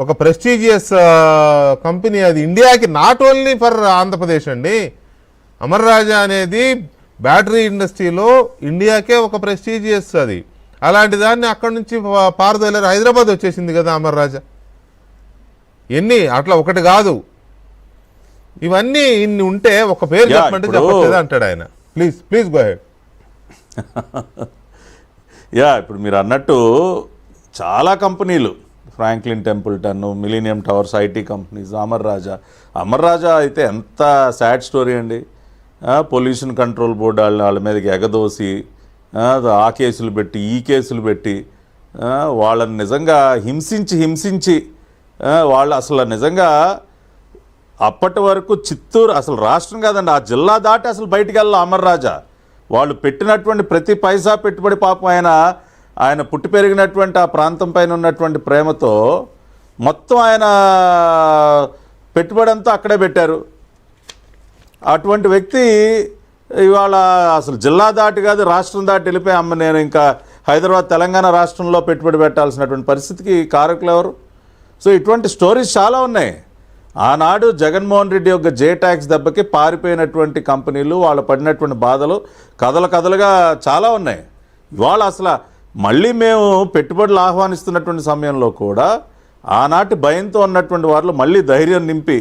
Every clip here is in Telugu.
ఒక ప్రెస్టీజియస్ కంపెనీ అది ఇండియాకి, నాట్ ఓన్లీ ఫర్ ఆంధ్రప్రదేశ్ అండి. అమర్ రాజా అనేది బ్యాటరీ ఇండస్ట్రీలో ఇండియాకే ఒక ప్రెస్టీజియస్ అది. అలాంటి దాన్ని అక్కడి నుంచి పారదోలేరు, హైదరాబాద్ వచ్చేసింది కదా అమర్ రాజా. ఎన్ని అట్లా ఒకటి కాదు, ఇవన్నీ ఇన్ని ఉంటే ఒక పేరు చెప్పమంటే చెప్పట్లేదా అంటాడు ఆయన. Please go ahead. ఇప్పుడు మీరు అన్నట్టు చాలా కంపెనీలు, Franklin Templeton, Millennium Towers, IT companies, Amar Raja అయితే ఎంత సాడ్ స్టోరీ అండి. పొల్యూషన్ కంట్రోల్ బోర్డు వాళ్ళ మీదకి ఎగదోసి ఆ కేసులు పెట్టి ఈ కేసులు పెట్టి వాళ్ళని నిజంగా హింసించి వాళ్ళు అసలు నిజంగా అప్పటి వరకు చిత్తూరు అసలు రాష్ట్రం కాదండి, ఆ జిల్లా దాటి అసలు బయటికి వెళ్ళాలి అమర్ రాజా. వాళ్ళు పెట్టినటువంటి ప్రతి పైసా పెట్టుబడి పాపం ఆయన పుట్టి పెరిగినటువంటి ఆ ప్రాంతం పైన ఉన్నటువంటి ప్రేమతో మొత్తం ఆయన పెట్టుబడి అంతా అక్కడే పెట్టారు. అటువంటి వ్యక్తి ఇవాళ అసలు జిల్లా దాటి కాదు రాష్ట్రం దాటి వెళ్ళిపోయి అమ్మ నేను ఇంకా హైదరాబాద్ తెలంగాణ రాష్ట్రంలో పెట్టుబడి పెట్టాల్సినటువంటి పరిస్థితికి కారకులు ఎవరు? సో ఇటువంటి స్టోరీస్ చాలా ఉన్నాయి. ఆనాడు జగన్మోహన్ రెడ్డి యొక్క జే ట్యాక్స్ దెబ్బకి పారిపోయినటువంటి కంపెనీలు, వాళ్ళు పడినటువంటి బాధలు కథలుగా చాలా ఉన్నాయి. ఇవాళ అసలు మళ్ళీ మేము పెట్టుబడులు ఆహ్వానిస్తున్నటువంటి సమయంలో కూడా ఆనాటి భయంతో ఉన్నటువంటి వాళ్ళు మళ్ళీ ధైర్యం నింపి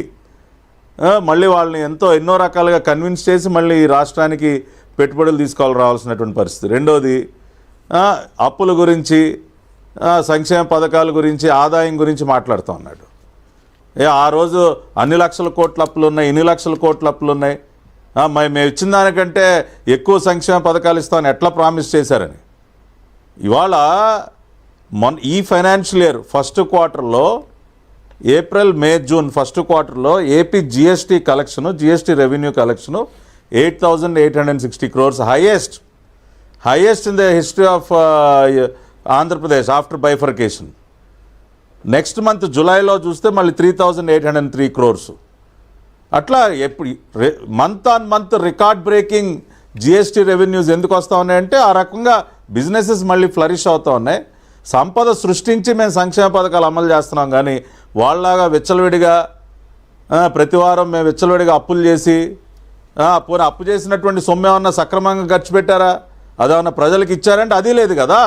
మళ్ళీ వాళ్ళని ఎన్నో రకాలుగా కన్విన్స్ చేసి మళ్ళీ ఈ రాష్ట్రానికి పెట్టుబడులు రావాల్సినటువంటి పరిస్థితి. రెండోది అప్పుల గురించి, సంక్షేమ పథకాల గురించి, ఆదాయం గురించి మాట్లాడుతూ ఉన్నాడు. ఆ రోజు అన్ని లక్షల కోట్ల అప్పులు ఉన్నాయి, ఇన్ని లక్షల కోట్ల అప్పులు ఉన్నాయి, మేము ఇచ్చిన దానికంటే ఎక్కువ సంక్షేమ పథకాలు ఇస్తామని ఎట్లా ప్రామిస్ చేశారని. ఇవాళ ఈ ఫైనాన్షియల్ ఇయర్ ఫస్ట్ క్వార్టర్లో, ఏప్రిల్ మే జూన్ ఫస్ట్ క్వార్టర్లో AP GST collection, GST revenue collection 8,860 crores, highest in the history of Andhra Pradesh after bifurcation. Next month జూలైలో చూస్తే మళ్ళీ 3,803 crores. అట్లా ఎప్పుడు month on month record breaking GST revenues ఎందుకు వస్తూ ఉన్నాయంటే ఆ రకంగా బిజినెసెస్ మళ్ళీ ఫ్లరిష్ అవుతూ ఉన్నాయి. సంపద సృష్టించి మేము సంక్షేమ పథకాలు అమలు చేస్తున్నాం, కానీ వాళ్ళలాగా విచ్చలవిడిగా ప్రతి వారం మేము విచ్చలవిడిగా అప్పులు చేసి అప్పు చేసినటువంటి సొమ్ము ఏమన్నా సక్రమంగా ఖర్చు పెట్టారా, అదేమన్నా ప్రజలకు ఇచ్చారంటే అది లేదు కదా.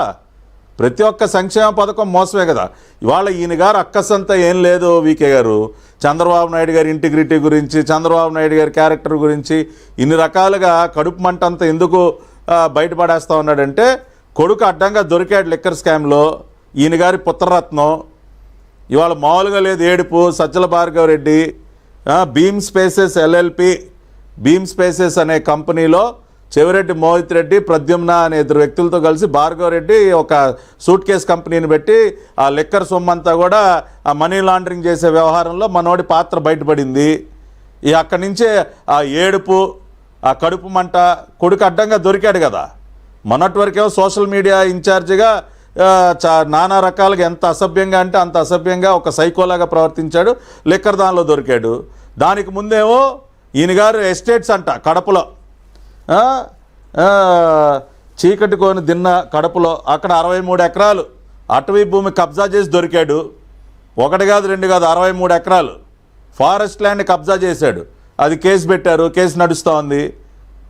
ప్రతి ఒక్క సంక్షేమ పథకం మోసమే కదా. ఇవాళ ఈయన గారు అక్కసంతా ఏం లేదు వీకే గారు, చంద్రబాబు నాయుడు గారి ఇంటిగ్రిటీ గురించి, చంద్రబాబు నాయుడు గారి క్యారెక్టర్ గురించి ఇన్ని రకాలుగా కడుపు మంట అంతా ఎందుకు బయటపడేస్తూ ఉన్నాడంటే, కొడుకు అడ్డంగా దొరికాడు లిక్కర్ స్కామ్లో, ఈయన గారి పుత్రరత్నం. ఇవాళ మామూలుగా లేదు ఏడుపు. Sajjala Bhargava Reddy beam spaces LLP, beam spaces అనే కంపెనీలో చెవిరెడ్డి మోహిత్ రెడ్డి, ప్రద్యుమ్న అనే 2 వ్యక్తులతో కలిసి భార్గవరెడ్డి ఒక సూట్ కేస్ కంపెనీని పెట్టి ఆ లిక్కర్ సొమ్మంతా కూడా ఆ మనీ లాండరింగ్ చేసే వ్యవహారంలో మనోడి పాత్ర బయటపడింది. అక్కడి నుంచే ఆ ఏడుపు, ఆ కడుపు మంట, కొడుకు అడ్డంగా దొరికాడు కదా. మొన్నటి వరకేమో సోషల్ మీడియా ఇన్ఛార్జిగా నానా రకాలుగా ఎంత అసభ్యంగా అంటే అంత అసభ్యంగా ఒక సైకోలాగా ప్రవర్తించాడు, లిక్కర్ దానిలో దొరికాడు. దానికి ముందేమో ఈయన గారు ఎస్టేట్స్ అంట కడపలో, చీకటి కోని దిన్న కడపలో అక్కడ 63 ఎకరాలు అటవీ భూమి కబ్జా చేసి దొరికాడు. 1 కాదు 2 కాదు 63 ఎకరాలు ఫారెస్ట్ ల్యాండ్ కబ్జా చేశాడు. అది కేసు పెట్టారు, కేసు నడుస్తూ ఉంది.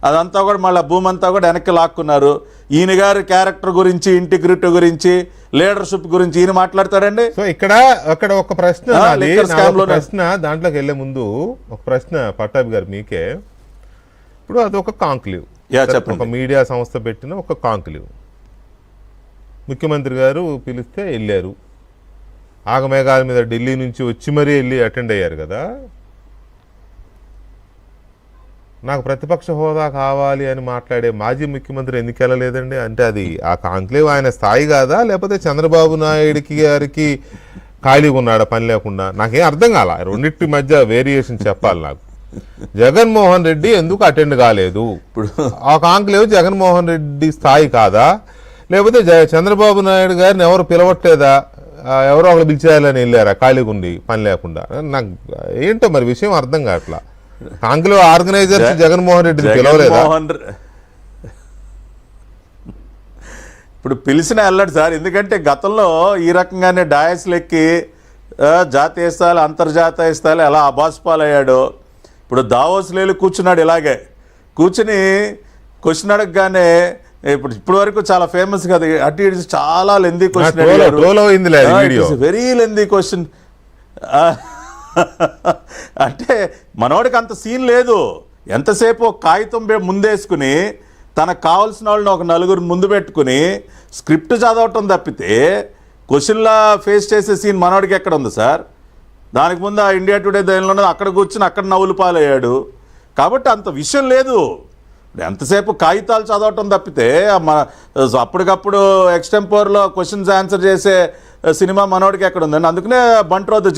అదంతా కూడా మళ్ళీ భూమి అంతా కూడా వెనక్కి లాక్కున్నారు. ఈయన గారి క్యారెక్టర్ గురించి, ఇంటిగ్రిటీ గురించి, లీడర్షిప్ గురించి ఈయన మాట్లాడతాడండి. సో ఇక్కడ ఒక ప్రశ్న దాంట్లోకి వెళ్ళే ముందు ఒక ప్రశ్న పట్టాభి గారు మీకే. ఇప్పుడు అదొక కాంక్లేవ్, ఒక మీడియా సంస్థ పెట్టిన ఒక కాంక్లేవ్. ముఖ్యమంత్రి గారు పిలిస్తే వెళ్ళారు, ఆగమేఘాల మీద ఢిల్లీ నుంచి వచ్చి మరీ వెళ్ళి అటెండ్ అయ్యారు కదా. నాకు ప్రతిపక్ష హోదా కావాలి అని మాట్లాడే మాజీ ముఖ్యమంత్రి ఎందుకు వెళ్ళలేదండి? అంటే అది ఆ కాంక్లేవ్ ఆయన స్థాయి కాదా, లేకపోతే చంద్రబాబు నాయుడికి గారికి ఖాళీగా ఉన్నాడా పని లేకుండా? నాకేం అర్థం కాల. రెండింటి మధ్య వేరియేషన్ చెప్పాలి నాకు. జగన్మోహన్ రెడ్డి ఎందుకు అటెండ్ కాలేదు? ఆ కాంక్లేవ్ జగన్మోహన్ రెడ్డి స్థాయి కాదా, లేకపోతే చంద్రబాబు నాయుడు గారిని ఎవరు పిలవట్లేదా, ఎవరో ఒకరు పిలిచేయాలని వెళ్ళారా ఖాళీగా ఉండి పని లేకుండా? నాకు ఏంటో మరి విషయం అర్థం కావట్లా. కాంక్లేవ్ ఆర్గనైజర్స్ జగన్మోహన్ రెడ్డిని పిలవలేదా? ఇప్పుడు పిలిచిన వెళ్ళాడు సార్. ఎందుకంటే గతంలో ఈ రకంగానే డాయస్లు ఎక్కి జాతీయ స్థాయిలో అంతర్జాతీయ స్థాయిలో ఎలా అబాస్పాలయ్యాడో. ఇప్పుడు దావోస్ లేలు కూర్చున్నాడు ఇలాగే, కూర్చుని క్వశ్చన్ అడగగానే ఇప్పుడు వరకు చాలా ఫేమస్ కదా, అటు ఇటు చాలా lengthy question, very lengthy question. అంటే మనోడికి అంత సీన్ లేదు. ఎంతసేపు ఒక కాగితం ముందేసుకుని తనకు కావాల్సిన వాళ్ళని ఒక నలుగురు ముందు పెట్టుకుని స్క్రిప్ట్ చదవటం తప్పితే క్వశ్చన్లా ఫేస్ చేసే సీన్ మనోడికి ఎక్కడ ఉంది సార్? దానికి ముందు ఆ ఇండియా టుడే దానిలో అక్కడ కూర్చుని అక్కడ నవ్వులు పాలయ్యాడు. కాబట్టి అంత విషయం లేదు. ఎంతసేపు కాగితాలు చదవటం తప్పితే అప్పటికప్పుడు ఎక్స్టెంపోర్లో క్వశ్చన్స్ ఆన్సర్ చేసే సినిమా మనోడికి ఎక్కడ ఉందండి. అందుకనే బంట్రోత్